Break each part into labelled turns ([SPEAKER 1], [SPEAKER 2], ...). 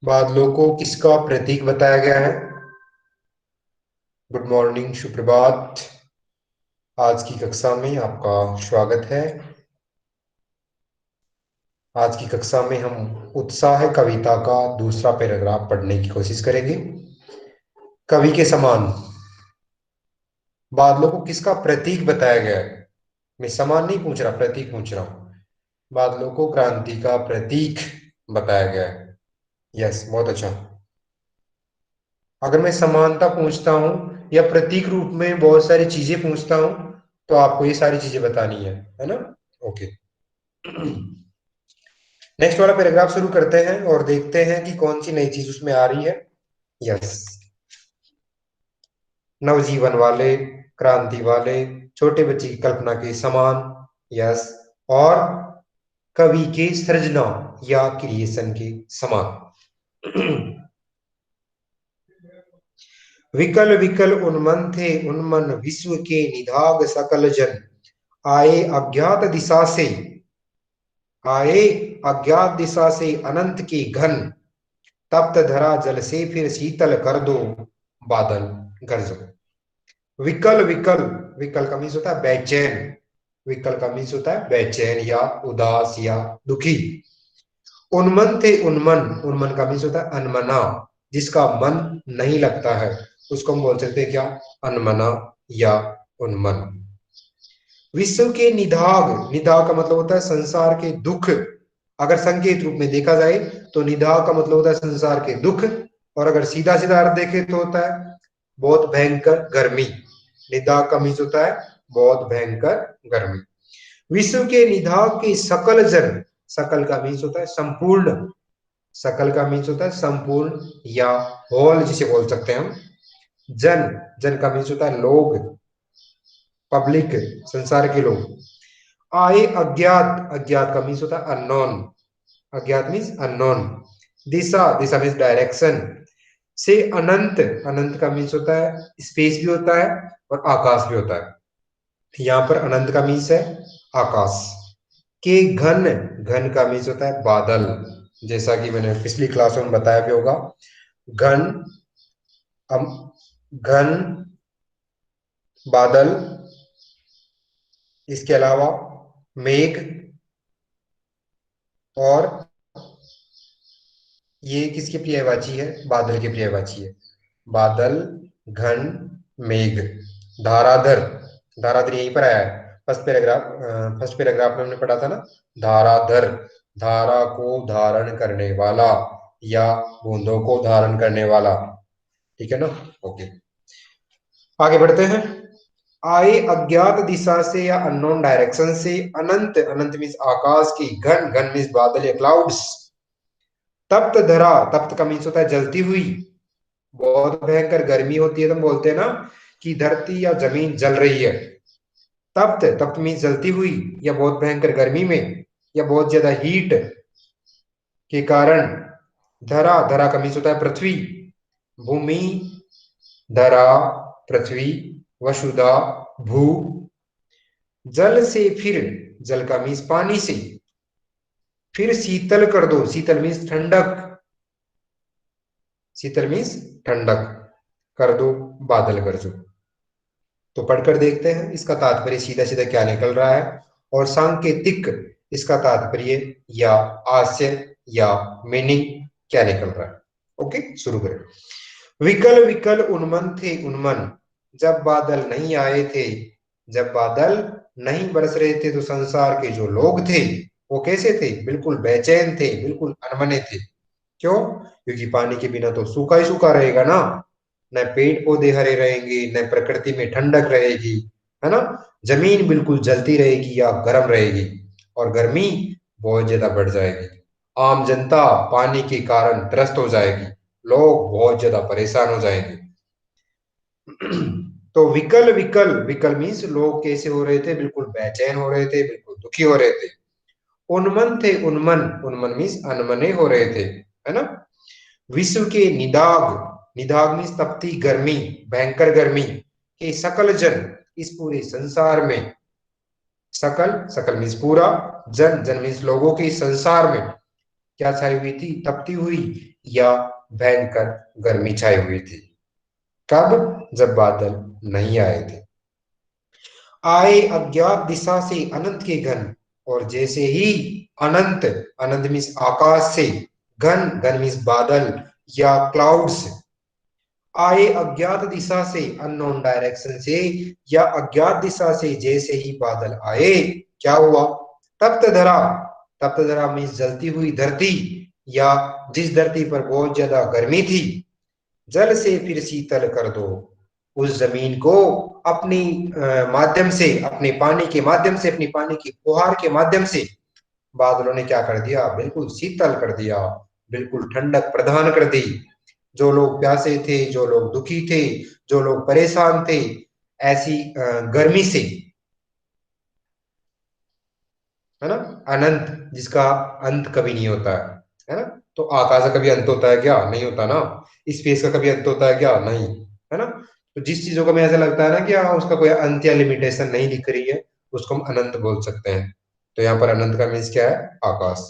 [SPEAKER 1] बादलों को किसका प्रतीक बताया गया है? गुड मॉर्निंग, सुप्रभात। आज की कक्षा में आपका स्वागत है। आज की कक्षा में हम उत्साह कविता का दूसरा पैराग्राफ पढ़ने की कोशिश करेंगे। कवि के समान बादलों को किसका प्रतीक बताया गया है? मैं समान नहीं पूछ रहा, प्रतीक पूछ रहा हूं। बादलों को क्रांति का प्रतीक बताया गया है। यस, बहुत अच्छा। अगर मैं समानता पूछता हूं या प्रतीक रूप में बहुत सारी चीजें पूछता हूं तो आपको ये सारी चीजें बतानी है ना? ओके। नेक्स्ट वाला पैराग्राफ शुरू करते हैं और देखते हैं कि कौन सी नई चीज उसमें आ रही है। यस। नवजीवन वाले, क्रांति वाले, छोटे बच्चे की कल्पना के समान। यस। और कवि के सृजना या क्रिएशन के समान। विकल विकल उन्मन थे उन्मन विश्व के निधाग सकल जन। आए अज्ञात दिशा से, आए अज्ञात दिशा से अनंत के घन। तप्त धरा जल से फिर शीतल कर दो बादल गरजो। विकल विकल, विकल का मीन्स होता है बेचैन। विकल का मीन्स होता है बेचैन या उदास या दुखी। उन्मन थे उन्मन, उन्मन का मीन्स होता है अनमना, जिसका मन नहीं लगता है उसको हम बोल सकते हैं क्या? अनमना या उन्मन। विश्व के निधाग, निधाग का मतलब होता है संसार के दुख। अगर संकेत रूप में देखा जाए तो निधाग का मतलब होता है संसार के दुख, और अगर सीधा सीधा अर्थ देखे तो होता है बहुत भयंकर गर्मी। निधाग का मीन्स होता है बहुत भयंकर गर्मी। विश्व के निधाग के सकल जन, सकल का मीन्स होता है संपूर्ण, सकल का मीन्स होता है संपूर्ण या होल जिसे बोल सकते हैं हम। जन, जन का मीन्स होता है लोग, पब्लिक, संसार के लोग। आए अज्ञात, अज्ञात का मीन्स होता है अननोन, अज्ञात मीन्स अननोन। दिशा, दिशा मीन्स डायरेक्शन से अनंत, अनंत का मीन्स होता है स्पेस भी होता है और आकाश भी होता है। यहाँ पर अनंत का मीन्स है आकाश। के घन, घन का मीन्स होता है बादल, जैसा कि मैंने पिछली क्लास में बताया भी होगा। घन, घन बादल, इसके अलावा मेघ, और ये किसकी पर्यायवाची है? बादल की पर्यायवाची है। बादल, घन, मेघ। धाराधर, धाराधर यहीं पर आया है। फर्स्ट पैराग्राफ, फर्स्ट पैराग्राफ में हमने पढ़ा था ना, धाराधर, धारा को धारण करने वाला या बूंदों को धारण करने वाला। ठीक है ना? ओके, आगे बढ़ते हैं। आए अज्ञात दिशा से या अननोन डायरेक्शन से अनंत, अनंत मीन्स आकाश की, घन, घन मीन्स बादल या क्लाउड्स। तप्त धरा, तप्त का मीन्स होता है जलती हुई, बहुत भयंकर गर्मी होती है तो हम बोलते हैं ना कि धरती या जमीन जल रही है। तप्त, तप्त मीन्स जलती हुई या बहुत भयंकर गर्मी में या बहुत ज्यादा हीट के कारण। धरा, धरा का मीन्स होता है पृथ्वी, भूमि, धरा, पृथ्वी, वसुधा, भू। जल से फिर, जल का मीन्स पानी से, फिर शीतल कर दो, शीतल मीन्स ठंडक, शीतल मीन्स ठंडक कर दो बादल गरजो। तो पढ़कर देखते हैं इसका तात्पर्य सीधा सीधा क्या निकल रहा है, और सांकेतिक इसका तात्पर्य या आशय या मीनिंग क्या निकल रहा है। ओके, शुरू करें। विकल विकल उन्मन थे उन्मन, जब बादल नहीं आए थे, जब बादल नहीं बरस रहे थे तो संसार के जो लोग थे वो कैसे थे? बिल्कुल बेचैन थे, बिल्कुल अनमने थे। क्यों? क्योंकि पानी के बिना तो सूखा ही सूखा रहेगा ना, न पेड़ पौधे हरे रहेंगे, न प्रकृति में ठंडक रहेगी, है ना? जमीन बिल्कुल जलती रहेगी या गर्म रहेगी, और गर्मी बहुत ज्यादा बढ़ जाएगी। आम जनता पानी के कारण त्रस्त हो जाएगी, लोग बहुत ज्यादा परेशान हो जाएंगे। तो विकल विकल, विकल मीन्स लोग कैसे हो रहे थे? बिल्कुल बेचैन हो रहे थे, बिल्कुल दुखी हो रहे थे। उन्मन थे उन्मन, उन्मन मीन्स अनमने हो रहे थे, है ना? विश्व के निदाग, निदाग मीन्स तपती गर्मी, भयंकर गर्मी के सकल जन, इस पूरे संसार में। सकल, सकल मीन्स पूरा, जन, जन मीन्स लोगों के संसार में। क्या छाई हुई थी? तपती हुई या भयंकर गर्मी छाई हुई थी। कब? जब बादल नहीं आए थे। आए अज्ञात दिशा से अनंत के घन, और जैसे ही अनंत, अनंत मीन्स आकाश से, घन, घन मीन्स बादल या क्लाउड्स, आए अज्ञात दिशा से, अननोन डायरेक्शन से, या अज्ञात दिशा से जैसे ही बादल आए, क्या हुआ? तप्त धरा। तप्त धरा मीन्स जलती हुई धरती, या जिस धरती पर बहुत ज्यादा गर्मी थी, जल से फिर शीतल कर दो उस जमीन को, अपनी माध्यम से, अपने पानी के माध्यम से, अपनी पानी की फुहार के माध्यम से बादलों ने क्या कर दिया? बिल्कुल शीतल कर दिया, बिल्कुल ठंडक प्रदान कर दी। जो लोग प्यासे थे, जो लोग दुखी थे, जो लोग परेशान थे ऐसी गर्मी से, है ना, अनंत जिसका अंत कभी नहीं होता है ना? तो आकाश का कभी अंत होता है क्या? नहीं होता ना। स्पेस का कभी अंत होता है क्या? नहीं, है ना? तो जिस चीजों का हमें ऐसा लगता है ना कि हाँ उसका कोई अंत या लिमिटेशन नहीं दिख रही है, उसको हम अनंत बोल सकते हैं। तो यहाँ पर अनंत का मीन्स क्या है? आकाश।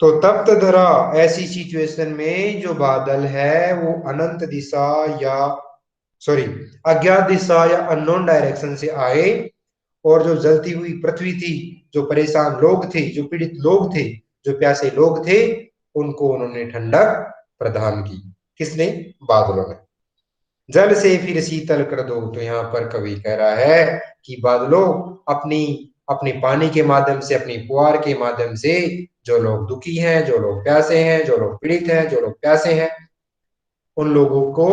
[SPEAKER 1] तो तप्त धरा, ऐसी सिचुएशन में जो बादल है वो अनंत दिशा या सॉरी अज्ञात दिशा या अननोन डायरेक्शन से आए, और जो जलती हुई पृथ्वी थी, जो परेशान लोग थे, जो पीड़ित लोग थे, जो प्यासे लोग थे, उनको उन्होंने ठंडक प्रदान की। किसने? बादलों ने। जल से फिर शीतल कर दो, तो यहाँ पर कवि कह रहा है कि बादलों, अपनी अपनी पानी के माध्यम से, अपनी फुहार के माध्यम से, जो लोग दुखी हैं, जो लोग प्यासे हैं, जो लोग पीड़ित हैं, जो लोग प्यासे हैं, उन लोगों को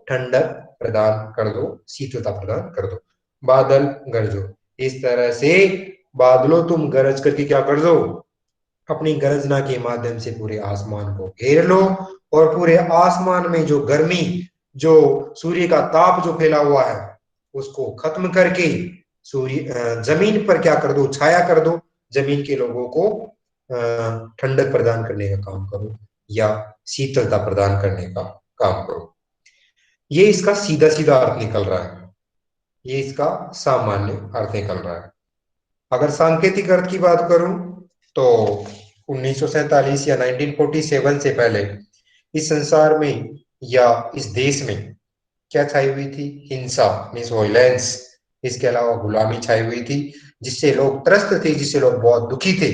[SPEAKER 1] ठंडक प्रदान कर दो, शीतलता प्रदान कर दो। बादल गरजो, इस तरह से बादलों तुम गरज करके क्या कर दो? अपनी गर्जना के माध्यम से पूरे आसमान को घेर लो, और पूरे आसमान में जो गर्मी, जो सूर्य का ताप जो फैला हुआ है, उसको खत्म करके सूर्य जमीन पर क्या कर दो? छाया कर दो। जमीन के लोगों को ठंडक प्रदान करने का काम करो, या शीतलता प्रदान करने का काम करो। ये इसका सीधा सीधा अर्थ निकल रहा है, ये इसका सामान्य अर्थ निकल रहा है। अगर सांकेतिक अर्थ की बात करूं तो 1947 या 1947 से पहले इस संसार में या इस देश में क्या छाई हुई थी? हिंसा मीन्स वायलेंस। इसके अलावा गुलामी छाई हुई थी, जिससे लोग त्रस्त थे, जिससे लोग बहुत दुखी थे।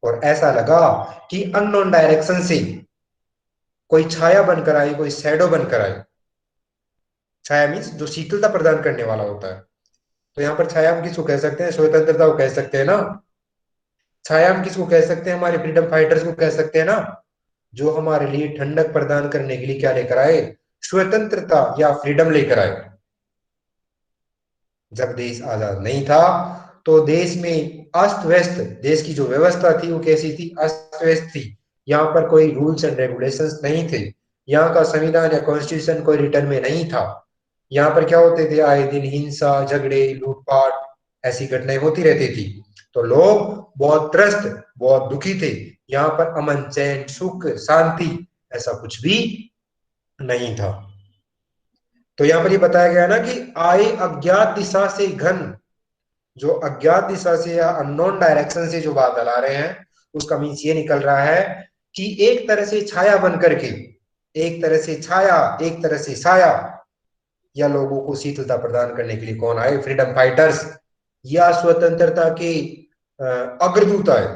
[SPEAKER 1] और ऐसा लगा कि अननोन डायरेक्शन से कोई छाया बनकर आई, कोई शैडो बनकर आई। छाया मीन्स जो शीतलता प्रदान करने वाला होता है। तो यहाँ पर छाया हम किसको कह सकते हैं? स्वतंत्रता को कह सकते हैं ना। छाया हम किसको कह सकते हैं? हमारे फ्रीडम फाइटर्स को कह सकते हैं ना, जो हमारे लिए ठंडक प्रदान करने के लिए क्या लेकर आए? स्वतंत्रता या फ्रीडम लेकर आए। जब देश आजाद नहीं था तो देश में अस्त व्यस्त, देश की जो व्यवस्था थी वो कैसी थी? अस्त व्यस्त थी। यहाँ पर कोई रूल्स एंड रेगुलेशंस नहीं थे। यहाँ का संविधान या कॉन्स्टिट्यूशन कोई रिटर्न में नहीं था। यहाँ पर क्या होते थे? आए दिन हिंसा, झगड़े, लूटपाट, ऐसी घटनाएं होती रहती थी। तो लोग बहुत त्रस्त, बहुत दुखी थे। यहाँ पर अमन, चैन, सुख, शांति, ऐसा कुछ भी नहीं था। तो यहाँ पर ये बताया गया ना कि आए अज्ञात दिशा से घन, जो अज्ञात दिशा से या अननोन डायरेक्शन से जो बादल आ रहे हैं, उसका मीन्स ये निकल रहा है कि एक तरह से छाया बन करके, एक तरह से छाया, एक तरह से साया, या लोगों को शीतलता प्रदान करने के लिए कौन आए? फ्रीडम फाइटर्स, या स्वतंत्रता के अग्रदूत आए।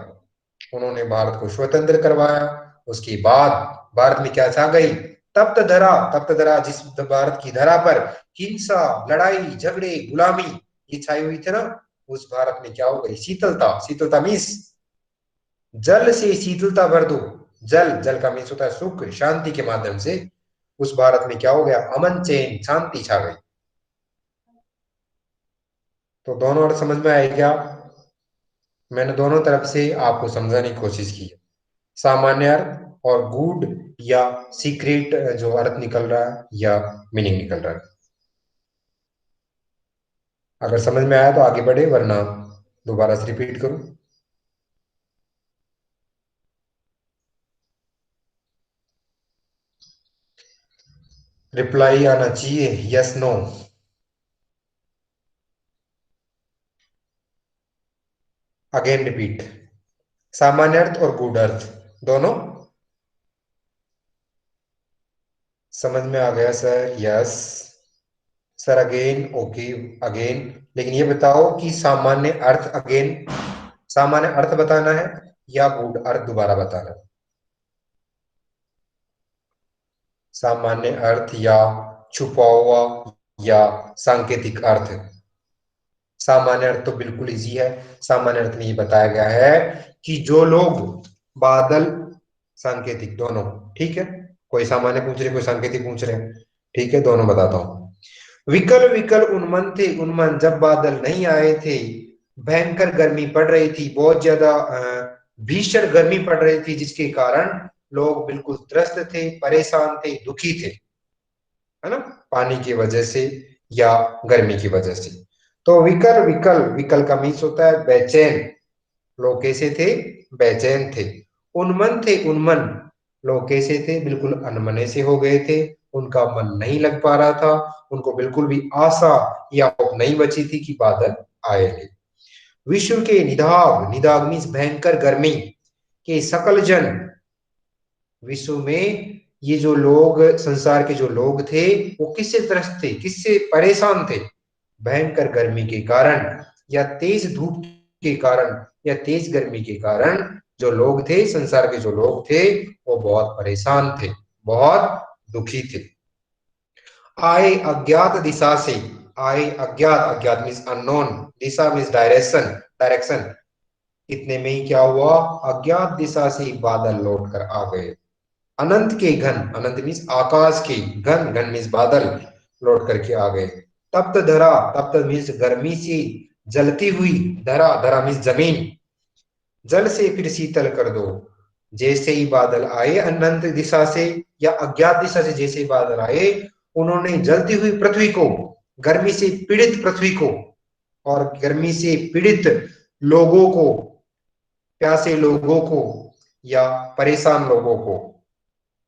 [SPEAKER 1] उन्होंने भारत को स्वतंत्र करवाया। उसके बाद भारत में क्या छा गई? तप्त धरा। तप्त धरा, जिस भारत की धरा पर हिंसा, लड़ाई, झगड़े, गुलामी ये छाई हुई थी ना, उस भारत में क्या हो गई? शीतलता। शीतलता मीन्स जल से शीतलता भर दो। जल, जल का मीन्स होता है सुख, शांति के माध्यम से उस भारत में क्या हो गया? अमन, चैन, शांति छा गई। तो दोनों अर्थ समझ में आए क्या? मैंने दोनों तरफ से आपको समझाने की कोशिश की है। सामान्य अर्थ और गूढ़ या सीक्रेट जो अर्थ निकल रहा है या मीनिंग निकल रहा है। अगर समझ में आया तो आगे बढ़े, वरना दोबारा से रिपीट करूं। रिप्लाई आना चाहिए, यस नो। Again repeat. सामान्य अर्थ और गूढ़ अर्थ दोनों समझ में आ गया sir? Yes sir. Again okay again. लेकिन ये बताओ कि सामान्य अर्थ अगेन सामान्य अर्थ बताना है या गूढ़ अर्थ दोबारा बताना है? सामान्य अर्थ या छुपा हुआ या सांकेतिक अर्थ? सामान्य अर्थ तो बिल्कुल इजी है। सामान्य अर्थ में ये बताया गया है कि जो लोग बादल सांकेतिक दोनों। ठीक है, कोई सामान्य पूछ रहे कोई सांकेतिक पूछ रहे हैं। ठीक है, दोनों बताता हूं। विकल विकल उन्मन थे उन्मन जब बादल नहीं आए थे। भयंकर गर्मी पड़ रही थी, बहुत ज्यादा भीषण गर्मी पड़ रही थी, जिसके कारण लोग बिल्कुल त्रस्त थे, परेशान थे, दुखी थे, है ना, पानी की वजह से या गर्मी की वजह से। तो विकल विकल विकल का मीन्स होता है बेचैन। लोग कैसे थे? बेचैन थे। उन्मन थे उन्मन, लोग कैसे थे? बिल्कुल अनमने से हो गए थे। उनका मन नहीं लग पा रहा था। उनको बिल्कुल भी आशा या होप नहीं बची थी कि बादल आएंगे। विश्व के निदाग, निदाग मीन्स भयंकर गर्मी के सकल जन, विश्व में ये जो लोग, संसार के जो लोग थे, वो किससे त्रस्त थे, किससे परेशान थे? भयंकर गर्मी के कारण या तेज धूप के कारण या तेज गर्मी के कारण जो लोग थे, संसार के जो लोग थे, वो बहुत परेशान थे, बहुत दुखी थे। आए अज्ञात दिशा से, आए अज्ञात, अज्ञात मीन्स अननोन, दिशा मीन्स डायरेक्शन, डायरेक्शन। इतने में ही क्या हुआ? अज्ञात दिशा से बादल लौट कर आ गए। अनंत के घन, अनंत मीन्स आकाश के, घन, घन मीन्स बादल, लौट करके आ गए। तप्त धरा, तप्त मीन्स गर्मी से जलती हुई, धरा, धरा मीन्स जमीन, जल से फिर शीतल कर दो। जैसे ही बादल आए अनंत दिशा से या अज्ञात दिशा से, जैसे ही बादल आए, उन्होंने जलती हुई पृथ्वी को, गर्मी से पीड़ित पृथ्वी को और गर्मी से पीड़ित लोगों को, प्यासे लोगों को या परेशान लोगों को,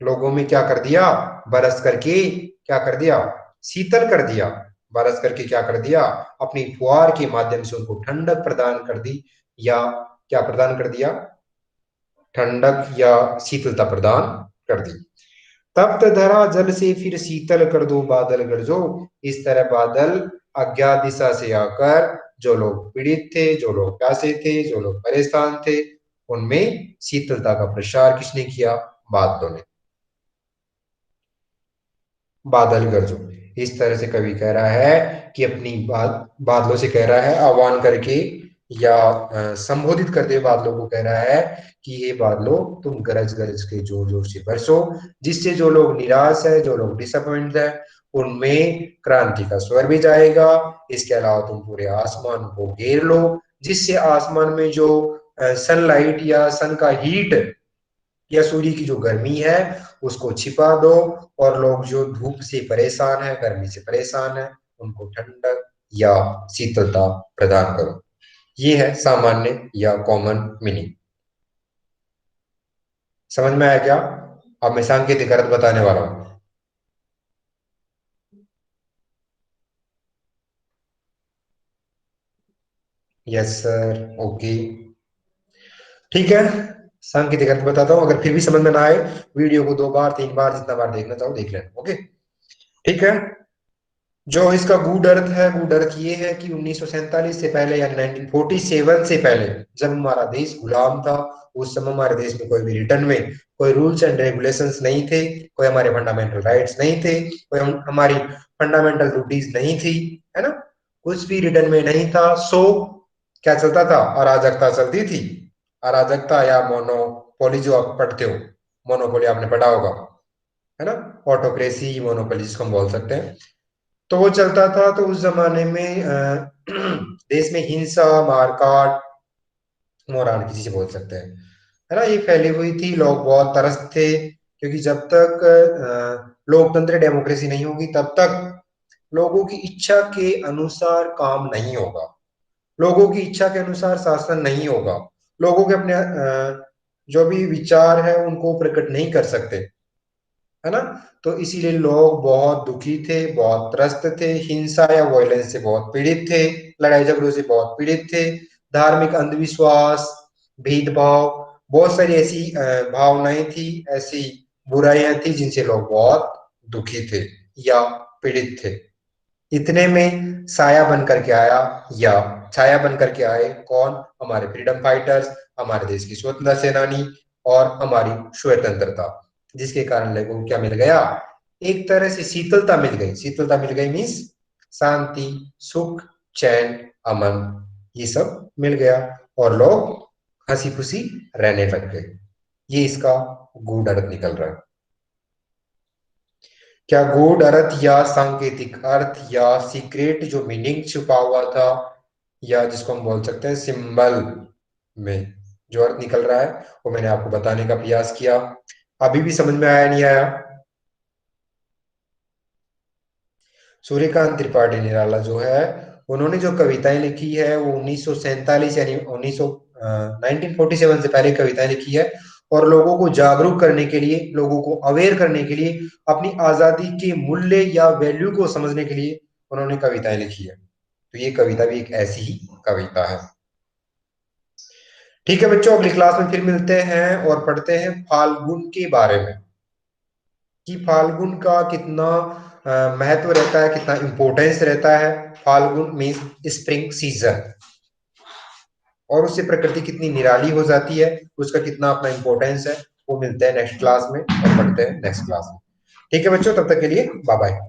[SPEAKER 1] लोगों में क्या कर दिया? बरस करके क्या कर दिया? शीतल कर दिया। बरस करके क्या कर दिया? अपनी फुहार के माध्यम से उनको ठंडक प्रदान कर दी, या क्या प्रदान कर दिया? ठंडक या शीतलता प्रदान कर दी। तप्त धरा जल से फिर शीतल कर दो बादल गरजो। इस तरह बादल अज्ञात दिशा से आकर जो लोग पीड़ित थे, जो लोग प्यासे थे, जो लोग परेशान थे, उनमें शीतलता का प्रसार किसने किया? बादलों ने। बादल गरजो, इस तरह से कवि कह रहा है कि अपनी बादलों से कह रहा है, आह्वान करके या संबोधित करते हुए बादलों को कह रहा है कि ये बादलों, तुम गरज गरज के जोर जोर से बरसो, जिससे जो लोग निराश है, जो लोग डिसअपॉइंट है, उनमें क्रांति का स्वर भी जाएगा। इसके अलावा तुम पूरे आसमान को घेर लो, जिससे आसमान में जो सनलाइट या सन का हीट या सूर्य की जो गर्मी है, उसको छिपा दो, और लोग जो धूप से परेशान है, गर्मी से परेशान है, उनको ठंडक या शीतलता प्रदान करो। ये है सामान्य या कॉमन मीनिंग। समझ में आया क्या? अब मैं सांकेतिक अर्थ बताने वाला हूं। यस सर, ओके, ठीक है। सांकेतिक अर्थ बताता हूँ, अगर फिर भी समझ में ना आए, वीडियो को 2 बार 3 बार जितना बार देखना चाहो देख लेना। ओके, ठीक है। जो इसका गूढ़ अर्थ है, गूढ़ अर्थ ये है कि 1947 से पहले यानी 1947 से पहले, जब हमारा देश गुलाम था, उस समय हमारे देश में कोई भी रिटर्न में कोई रूल्स एंड रेगुलेशंस नहीं थे, कोई हमारे फंडामेंटल राइट्स नहीं थे, कोई हमारी फंडामेंटल ड्यूटीज नहीं थी, है ना, कुछ भी रिटर्न में नहीं था। सो क्या चलता था? अराजकता चलती थी। अराजकता या मोनोपोली जो आप पढ़ते हो, मोनोपोली आपने पढ़ा होगा, है ना, ऑटोक्रेसी, मोनोपोली जिसको हम बोल सकते हैं, तो वो चलता था। तो उस जमाने में देश में हिंसा, मारकाट, मोराल किसी से बोल सकते हैं, है ना, ये फैली हुई थी। लोग बहुत त्रस्त थे, क्योंकि जब तक लोकतंत्र, डेमोक्रेसी नहीं होगी, तब तक लोगों की इच्छा के अनुसार काम नहीं होगा, लोगों की इच्छा के अनुसार शासन नहीं होगा, लोगों के अपने जो भी विचार है उनको प्रकट नहीं कर सकते, है ना। तो इसीलिए लोग बहुत दुखी थे, बहुत त्रस्त थे, हिंसा या वायलेंस से बहुत पीड़ित थे, लड़ाई झगड़ों से बहुत पीड़ित थे, धार्मिक अंधविश्वास भेदभाव, बहुत सारी ऐसी भावनाएं थी, ऐसी बुराइयां थी जिनसे लोग बहुत दुखी थे या पीड़ित थे। इतने में साया बन करके आया या छाया बन करके आए कौन? हमारे फ्रीडम फाइटर्स, हमारे देश की स्वतंत्रता सेनानी और हमारी स्वतंत्रता, जिसके कारण लोगों को क्या मिल गया? एक तरह से शीतलता मिल गई। शीतलता मिल गई मीन्स शांति, सुख, चैन, अमन, ये सब मिल गया और लोग हंसी खुशी रहने लग गए। ये इसका गूढ़ अर्थ निकल रहा है। क्या गूढ़ अर्थ या सांकेतिक अर्थ या सीक्रेट जो मीनिंग छुपा हुआ था, या जिसको हम बोल सकते हैं सिंबल में जो अर्थ निकल रहा है, वो मैंने आपको बताने का प्रयास किया। अभी भी समझ में आया नहीं आया? सूर्यकांत त्रिपाठी निराला जो है, उन्होंने जो कविताएं लिखी है वो 1947 यानी 1947 से पहले कविताएं लिखी है, और लोगों को जागरूक करने के लिए, लोगों को अवेयर करने के लिए, अपनी आजादी के मूल्य या वैल्यू को समझने के लिए उन्होंने कविताएं लिखी है। तो ये कविता भी एक ऐसी ही कविता है। ठीक है बच्चों, अगली क्लास में फिर मिलते हैं और पढ़ते हैं फाल्गुन के बारे में, कि फाल्गुन का कितना महत्व रहता है, कितना इंपॉर्टेंस रहता है। फाल्गुन मीन्स स्प्रिंग सीजन, और उससे प्रकृति कितनी निराली हो जाती है, उसका कितना अपना इंपॉर्टेंस है, वो मिलते हैं नेक्स्ट क्लास में और पढ़ते हैं नेक्स्ट क्लास में। ठीक है बच्चों, तब तक के लिए बाय बाय।